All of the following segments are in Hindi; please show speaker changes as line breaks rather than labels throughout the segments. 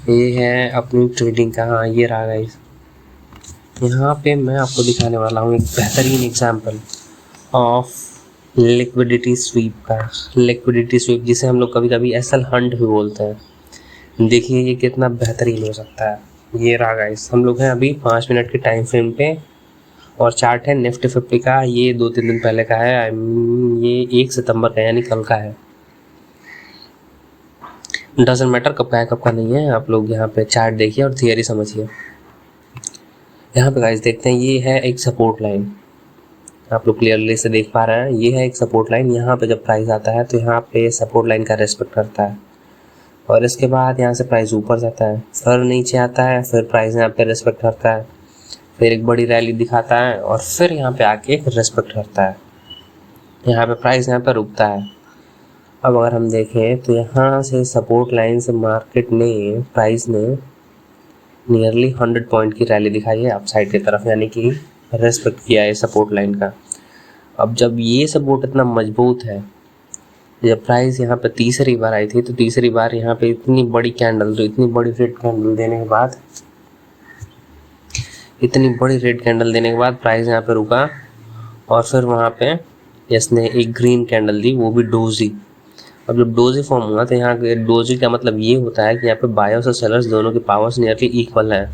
ये है अपनी ट्रेडिंग का। हाँ ये रहा गाइस, यहाँ पे मैं आपको दिखाने वाला हूँ एक बेहतरीन एग्जांपल ऑफ लिक्विडिटी स्वीप का। लिक्विडिटी स्वीप जिसे हम लोग कभी कभी एसएल हंट भी बोलते हैं। देखिए ये कितना बेहतरीन हो सकता है। ये रहा गाइस, हम लोग हैं अभी 5 मिनट के टाइम फ्रेम पे और चार्ट है निफ्टी 50 का। ये 2-3 दिन पहले का है, ये 1 सितंबर का यानी कल का है। डजंट मैटर कब का है कब का नहीं है, आप लोग यहाँ पे चार्ट देखिए और थियरी समझिए। यहाँ पे गाइस देखते हैं, ये है एक सपोर्ट लाइन, आप लोग क्लियरली से देख पा रहे हैं। ये है एक सपोर्ट लाइन। यहाँ पे जब प्राइस आता है तो यहाँ पे सपोर्ट लाइन का रेस्पेक्ट करता है और इसके बाद यहाँ से प्राइस ऊपर जाता है, फिर नीचे आता है, फिर प्राइस यहाँ पे रेस्पेक्ट करता है, फिर एक बड़ी रैली दिखाता है और फिर यहाँ पे आके एक रेस्पेक्ट करता है। यहाँ पे प्राइस यहाँ पे रुकता है। अब अगर हम देखें तो यहाँ से सपोर्ट लाइन से मार्केट ने, प्राइस ने नियरली 100 पॉइंट की रैली दिखाई है अपसाइड की तरफ, यानी कि रेस्पेक्ट किया है सपोर्ट लाइन का। अब जब ये सपोर्ट इतना मजबूत है, जब प्राइस यहाँ पे तीसरी बार आई थी तो तीसरी बार यहाँ पे इतनी बड़ी कैंडल, तो इतनी बड़ी रेड कैंडल देने के बाद, इतनी बड़ी रेड कैंडल देने के बाद प्राइस यहाँ पे रुका और फिर वहाँ पे इसने एक ग्रीन कैंडल दी, वो भी डोजी। अब जब डोजी फॉर्म हुआ तो यहाँ के डोजी का मतलब ये होता है कि यहाँ पे बायर्स और सेलर्स दोनों की पावर्स नियरली इक्वल है।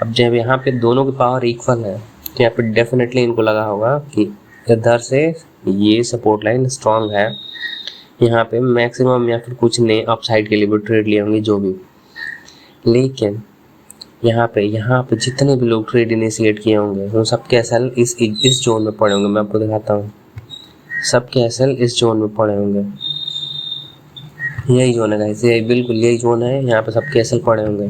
अब जब यहाँ पे दोनों की पावर इक्वल है तो यहाँ पे डेफिनेटली इनको लगा होगा कि इधर से ये सपोर्ट लाइन स्ट्रांग है, यहाँ पे मैक्सिमम या फिर कुछ ने अपसाइड के लिए भी ट्रेड लिए होंगे जो भी। लेकिन यहाँ पे जितने भी लोग ट्रेड इनिशिएट किए होंगे वो सबके एसएल इस जोन में पड़े होंगे। मैं आपको दिखाता हूँ, सबके एसएल इस जोन में पड़े होंगे। यही जोन है गाइस, यही बिल्कुल यही जोन है। यहाँ पे सबके एसएल पड़े होंगे।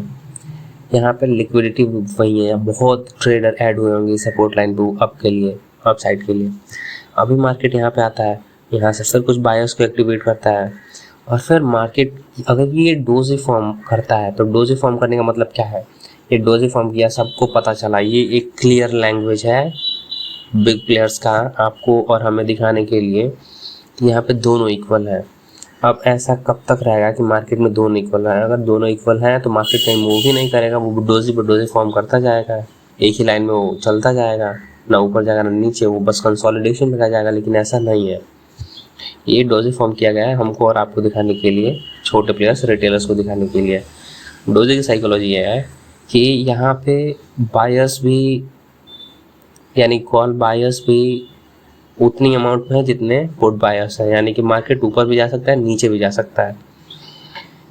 यहाँ पे लिक्विडिटी वही है, बहुत ट्रेडर ऐड हुए होंगे सपोर्ट लाइन पे अप के लिए, अप साइड के लिए। अभी मार्केट यहाँ पे आता है, यहाँ से फिर कुछ बायर्स को एक्टिवेट करता है और फिर मार्केट, अगर ये डोजी फॉर्म करता है तो डोजी फॉर्म करने का मतलब क्या है, ये डोजी फॉर्म किया सबको पता चला। ये एक क्लियर लैंग्वेज है बिग प्लेयर्स का आपको और हमें दिखाने के लिए कि यहाँ पे दोनों इक्वल है। अब ऐसा कब तक रहेगा कि मार्केट में दोनों इक्वल है? अगर दोनों इक्वल हैं तो मार्केट कहीं मूव ही नहीं करेगा, वो डोजी फॉर्म करता जाएगा, एक ही लाइन में वो चलता जाएगा, ना ऊपर जाएगा ना नीचे, वो बस कंसोलिडेशन में रह जाएगा। लेकिन ऐसा नहीं है, ये डोजी फॉर्म किया गया है हमको और आपको दिखाने के लिए, छोटे प्लेयर्स रिटेलर्स को दिखाने के लिए। डोजी की साइकोलॉजी ये है कि यहाँ पे बायर्स भी, यानी कॉल बायर्स भी उतनी अमाउंट में है जितने पुट बायर्स हैं, यानी कि मार्केट ऊपर भी जा सकता है नीचे भी जा सकता है।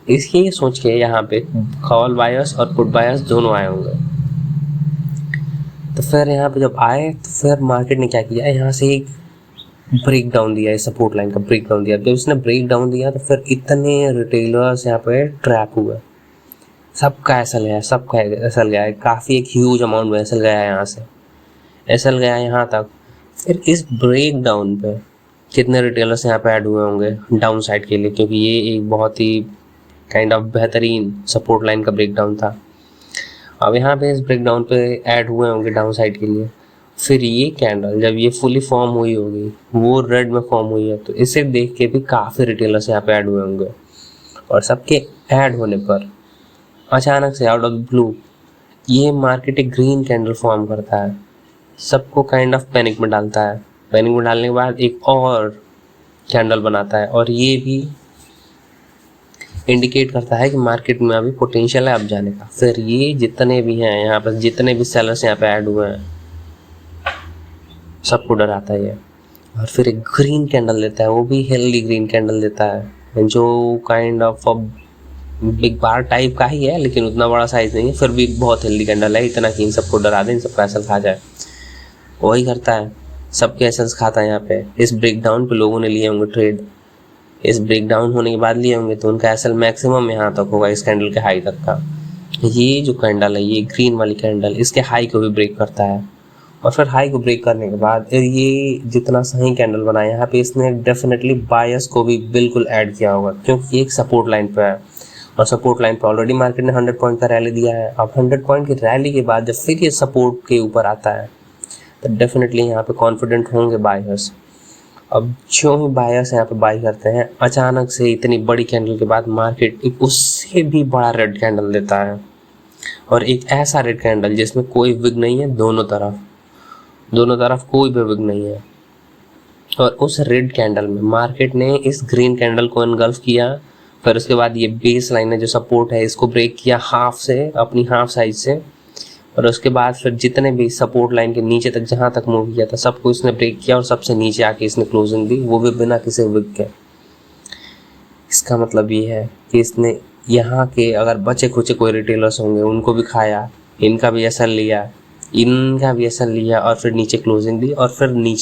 इसकी सोच के यहाँ पे कॉल बायर्स और पुट बायर्स दोनों आए होंगे। तो फिर यहाँ पे जब आए तो फिर मार्केट ने क्या किया, यहाँ से एक ब्रेक डाउन दिया, सपोर्ट लाइन का ब्रेक डाउन दिया। जब इसने ब्रेक डाउन दिया तो फिर इतने रिटेलर्स यहाँ पे ट्रैप हुए, सबका एसएल गया है, काफ़ी एक ह्यूज अमाउंट में एसएल गया है, यहाँ से एसएल गया है यहाँ तक। फिर इस ब्रेक डाउन पे कितने रिटेलर्स यहाँ पे ऐड हुए होंगे डाउन साइड के लिए, क्योंकि ये एक बहुत ही काइंड ऑफ बेहतरीन सपोर्ट लाइन का ब्रेक डाउन था। अब यहाँ पे इस ब्रेक डाउन पे ऐड हुए होंगे डाउन साइड के लिए। फिर ये कैंडल जब ये फुली फॉर्म हुई होगी, वो रेड में फॉर्म हुई है, तो इसे देख के भी काफ़ी रिटेलर्स यहाँ पे ऐड हुए होंगे और सबके ऐड होने पर अचानक से आउट ऑफ ब्लू ये मार्केट एक ग्रीन कैंडल फॉर्म करता है, सबको काइंड ऑफ पैनिक में डालता है। पैनिक में डालने के बाद एक और कैंडल बनाता है और ये भी इंडिकेट करता है कि मार्केट में अभी पोटेंशियल है अब जाने का। फिर ये जितने भी हैं यहाँ पर, जितने भी सेलर्स यहाँ पे ऐड हुए हैं, सबको डराता है ये और फिर एक ग्रीन कैंडल देता है, वो भी हेल्दी ग्रीन कैंडल देता है जो kind of big bar type का ही है, लेकिन उतना बड़ा साइज नहीं है, फिर भी बहुत हेल्दी कैंडल है, इतना कि इन सबको डरा दे, इन सबका एसएल खा जाए। वही करता है, सबके एसएल्स खाता है यहाँ पे। इस ब्रेक डाउन पे लोगों ने लिए होंगे ट्रेड, इस ब्रेक डाउन होने के बाद लिए होंगे तो उनका एसएल मैक्सिमम यहाँ तक होगा, इस कैंडल के हाई तक का। ये जो कैंडल है, ये ग्रीन वाली कैंडल, इसके हाई को भी ब्रेक करता है और फिर हाई को ब्रेक करने के बाद ये जितना सही कैंडल बना यहाँ पे, इसने डेफिनेटली बायर्स को भी बिल्कुल ऐड किया होगा, क्योंकि एक सपोर्ट लाइन पे है और सपोर्ट लाइन पे ऑलरेडी मार्केट ने 100 पॉइंट का रैली दिया है। अब 100 पॉइंट की रैली के बाद जब फिर ये सपोर्ट के ऊपर आता है तो डेफिनेटली यहाँ पे कॉन्फिडेंट होंगे बायर्स अब जो ही बायर्स यहाँ पे बाई करते हैं, अचानक से इतनी बड़ी कैंडल के बाद मार्केट एक उससे भी बड़ा रेड कैंडल देता है, और एक ऐसा रेड कैंडल जिसमें कोई विग नहीं है, दोनों तरफ कोई भी विग नहीं है। और उस रेड कैंडल में मार्केट ने इस ग्रीन कैंडल को एनगल्फ किया, फिर उसके बाद ये बेस लाइन है जो सपोर्ट है इसको ब्रेक किया हाफ से, अपनी हाफ साइज से, और उसके बाद फिर जितने भी सपोर्ट लाइन के नीचे तक जहाँ तक मूव किया था सबको इसने ब्रेक किया, और सबसे नीचे आके इसने क्लोजिंग दी, वो भी बिना किसी विग के। इसका मतलब ये है कि इसने यहाँ के अगर बचे खुचे कोई रिटेलर्स होंगे उनको भी खाया, इनका भी एसएल लिया, और फिर नीचे क्लोजिंग दी, और फिर नीचे